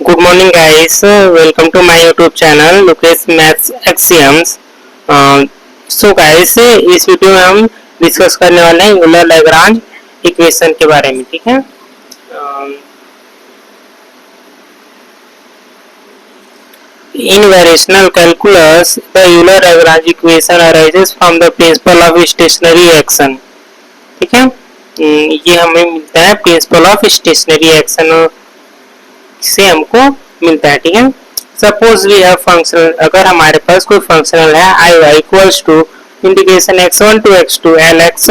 Good morning guys, welcome to my YouTube channel Lukesh Maths Axioms। So guys इस video में हम discuss करने वाले हैं यूलर लैग्रांज इक्वेशन के बारे में। ठीक है, in variational calculus the Euler Lagrange equation arises from the principle of stationary action। ठीक है, ये हमें मिलता है प्रिंसिपल ऑफ स्टेशनरी एक्शन से हमको मिलता है। ठीक है, सपोज वी हैव फंक्शन, अगर हमारे पास कोई फंक्शनल है I y equals to integration x1 to x2 lx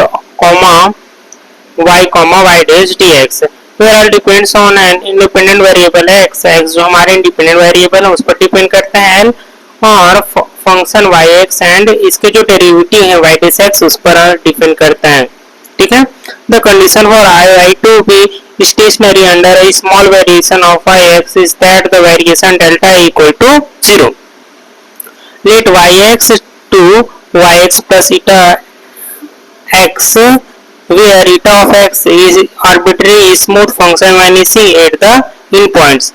y dash dx where all depends on an independent variable है x जो हमारे इंडिपेंडेंट वेरिएबल है उस पर डिपेंड करता है l, और फंक्शन yx एंड इसके जो डेरिवेटिव है y डैश x उस पर डिपेंड करता है। ठीक है, the condition for I to be stationary under a small variation of yx is that the variation delta equal to 0. Let yx to yx plus eta x where eta of x is arbitrary smooth function vanishing at the in points।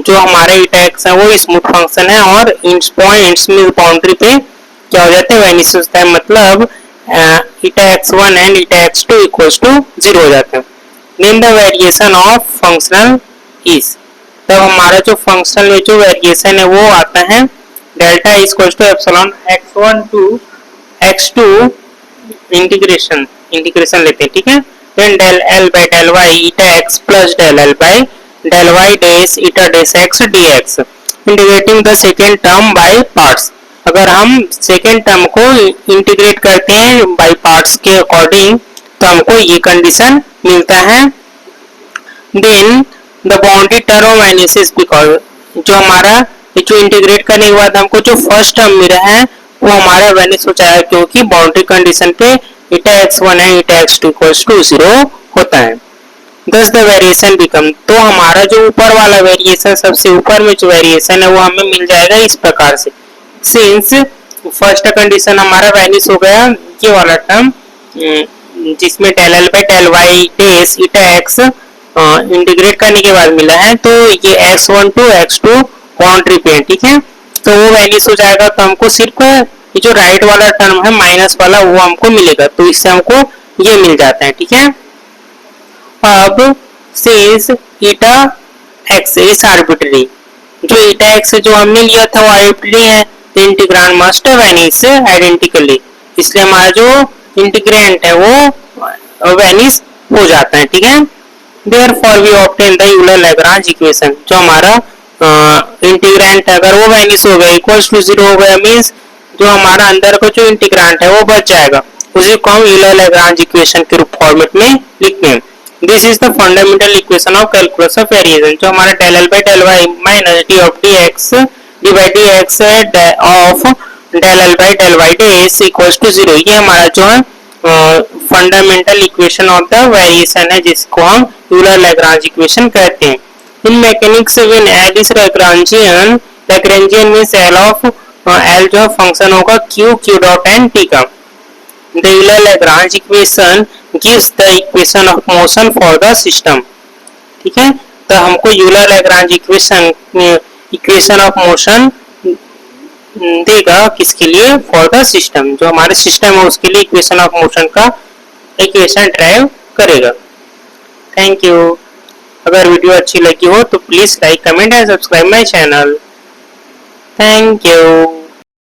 जो हमारे eta x है वो smooth function है और इन points में boundary पे क्या हो जाते हैं, वैनिश होता है, मतलब eta x1 and eta x2 equals to 0 हो जाते हैं। Then the variation of functional is, तब हमारा जो फंक्शनल में जो वेरिएशन है वो आता है delta equals to epsilon x1 to x2 integration लेते हैं। ठीक है, then del l by del y eta x plus del l by del y dash eta dash x dx integrating the second term by parts। अगर हम second term को integrate करते हैं by parts के अकॉर्डिंग तो हमको ये condition मिलता है। Then the boundary term vanishes because जो हमारा जो इंटीग्रेट करने के बाद हमको जो फर्स्ट टर्म मिला है वो हमारा वैनिश हो जाएगा क्योंकि बाउंड्री कंडीशन पे eta x1 and eta x2 equals to 0 होता है। दस द वेरिएशन बिकम, तो हमारा जो ऊपर वाला वेरिएशन सबसे ऊपर में जो वेरिएशन है वो हमें मिल जाएगा इस प्रकार से। सिंस फर्स्ट कंडीशन हमारा वैनिश हो गया ये वाला टर्म जिसमें del l by del y dash eta x integrate करने के बाद मिला है, तो ये x1 टू x2 बाउंड्री पे है। ठीक है, तो वो वैनिश हो जाएगा, तो हमको सिर्फ ये जो राइट वाला टर्म है माइनस वाला वो हमको मिलेगा, तो इससे हमको ये मिल जाता है। ठीक है, अब since eta x is arbitrary, जो eta x जो हमने लिया था वो आर्बिट्ररी है, तो इंटीग्रांड मस्ट वैनिश आइडेंटिकली, इसलिए हमारा जो इंटीग्रेंट है वो वैनिश हो जाता है। ठीक है, therefore we obtain the Euler Lagrange equation, जो हमारा इंटीग्रेंट है अगर वो वैनिश हो गया इक्वल्स टू 0 हो गया मींस जो हमारा अंदर का जो इंटीग्रेंट है वो बच जाएगा, उसी को हम यूलर लैग्रांज इक्वेशन के रूप फॉर्मेट में लिखते हैं। This is the fundamental equation of calculus of variation, जो हमारा del l by del y minus d of dx d by dx of del l by del y dash equals to 0, ये हमारा जो है fundamental equation of the variation है जिसको हम Euler Lagrange equation कहते हैं। In mechanics when l is Lagrangian, Lagrangian means l of l जो फंक्शन होगा q डॉट n t का। The Euler Lagrange equation gives the equation of motion for the system. ठीक है, तो हमको Euler Lagrange equation of motion देगा किसके लिए, फॉर द सिस्टम, जो हमारे सिस्टम है उसके लिए इक्वेशन ऑफ मोशन का इक्वेशन ड्राइव करेगा। Thank you. अगर वीडियो अच्छी लगी हो तो please like comment and subscribe my channel. Thank you.